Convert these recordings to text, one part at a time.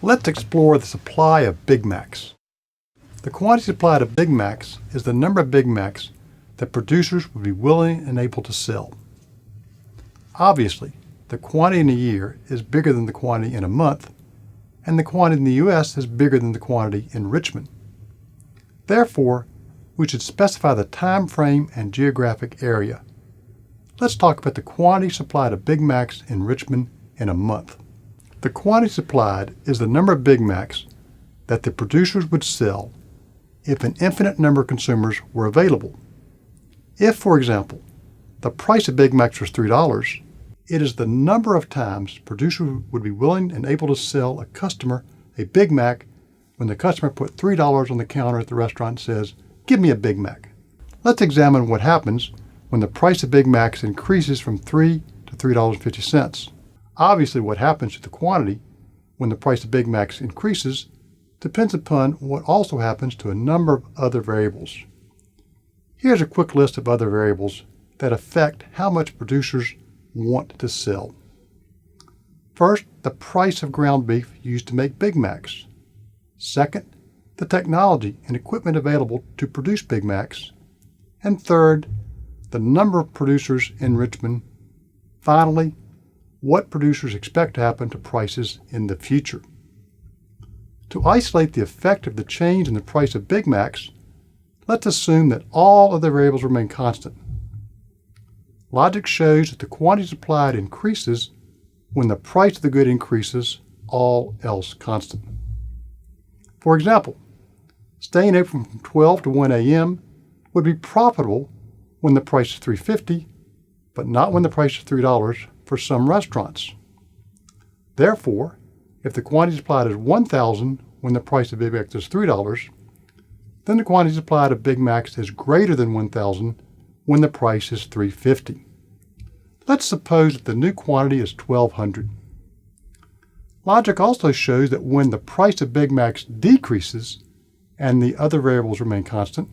Let's explore the supply of Big Macs. The quantity supplied of Big Macs is the number of Big Macs that producers would be willing and able to sell. Obviously, the quantity in a year is bigger than the quantity in a month, and the quantity in the U.S. is bigger than the quantity in Richmond. Therefore, we should specify the time frame and geographic area. Let's talk about the quantity supplied of Big Macs in Richmond in a month. The quantity supplied is the number of Big Macs that the producers would sell if an infinite number of consumers were available. If, for example, the price of Big Macs was $3, it is the number of times producers would be willing and able to sell a customer a Big Mac when the customer put $3 on the counter at the restaurant and says, "Give me a Big Mac." Let's examine what happens when the price of Big Macs increases from $3 to $3.50. Obviously, what happens to the quantity when the price of Big Macs increases depends upon what also happens to a number of other variables. Here's a quick list of other variables that affect how much producers want to sell. First, the price of ground beef used to make Big Macs. Second, the technology and equipment available to produce Big Macs. And third, the number of producers in Richmond. Finally, what producers expect to happen to prices in the future. To isolate the effect of the change in the price of Big Macs, let's assume that all other variables remain constant. Logic shows that the quantity supplied increases when the price of the good increases, all else constant. For example, staying open from 12 to 1 a.m. would be profitable when the price is $3.50, but not when the price is $3 for some restaurants. Therefore, if the quantity supplied is 1,000 when the price of Big Macs is $3, then the quantity supplied of Big Macs is greater than 1,000 when the price is $3.50. Let's suppose that the new quantity is 1,200. Logic also shows that when the price of Big Macs decreases and the other variables remain constant,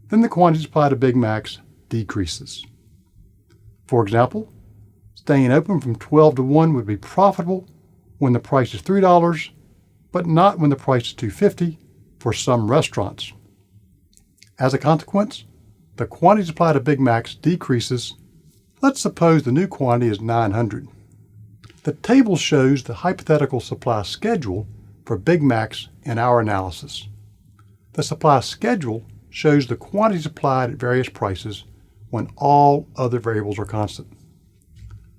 then the quantity supplied of Big Macs decreases. For example, staying open from 12 to 1 would be profitable when the price is $3, but not when the price is $2.50 for some restaurants. As a consequence, the quantity supplied of Big Macs decreases. Let's suppose the new quantity is 900. The table shows the hypothetical supply schedule for Big Macs in our analysis. The supply schedule shows the quantity supplied at various prices when all other variables are constant.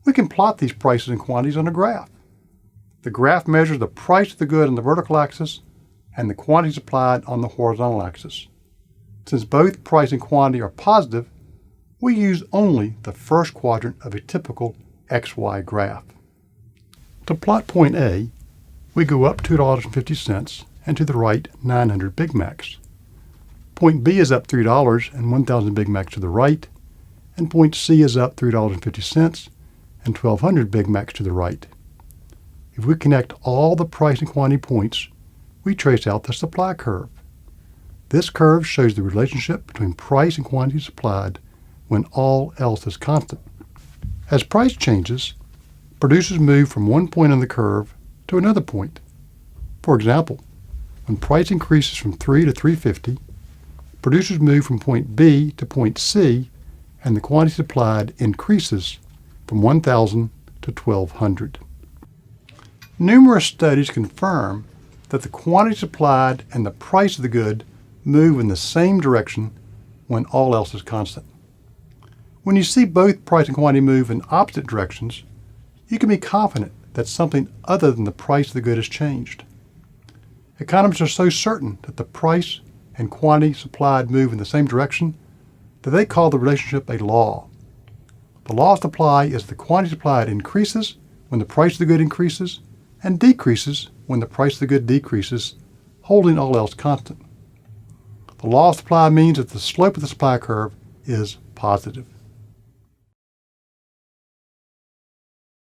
We can plot these prices and quantities on a graph. The graph measures the price of the good on the vertical axis and the quantity supplied on the horizontal axis. Since both price and quantity are positive, we use only the first quadrant of a typical XY graph. To plot point A, we go up $2.50 and to the right 900 Big Macs. Point B is up $3 and 1,000 Big Macs to the right, and point C is up $3.50 and 1,200 Big Macs to the right. If we connect all the price and quantity points, we trace out the supply curve. This curve shows the relationship between price and quantity supplied when all else is constant. As price changes, producers move from one point on the curve to another point. For example, when price increases from $3 to $3.50, producers move from point B to point C, and the quantity supplied increases from 1,000 to 1,200. Numerous studies confirm that the quantity supplied and the price of the good move in the same direction when all else is constant. When you see both price and quantity move in opposite directions, you can be confident that something other than the price of the good has changed. Economists are so certain that the price and quantity supplied move in the same direction that they call the relationship a law. The law of supply is the quantity supplied increases when the price of the good increases and decreases when the price of the good decreases, holding all else constant. The law of supply means that the slope of the supply curve is positive.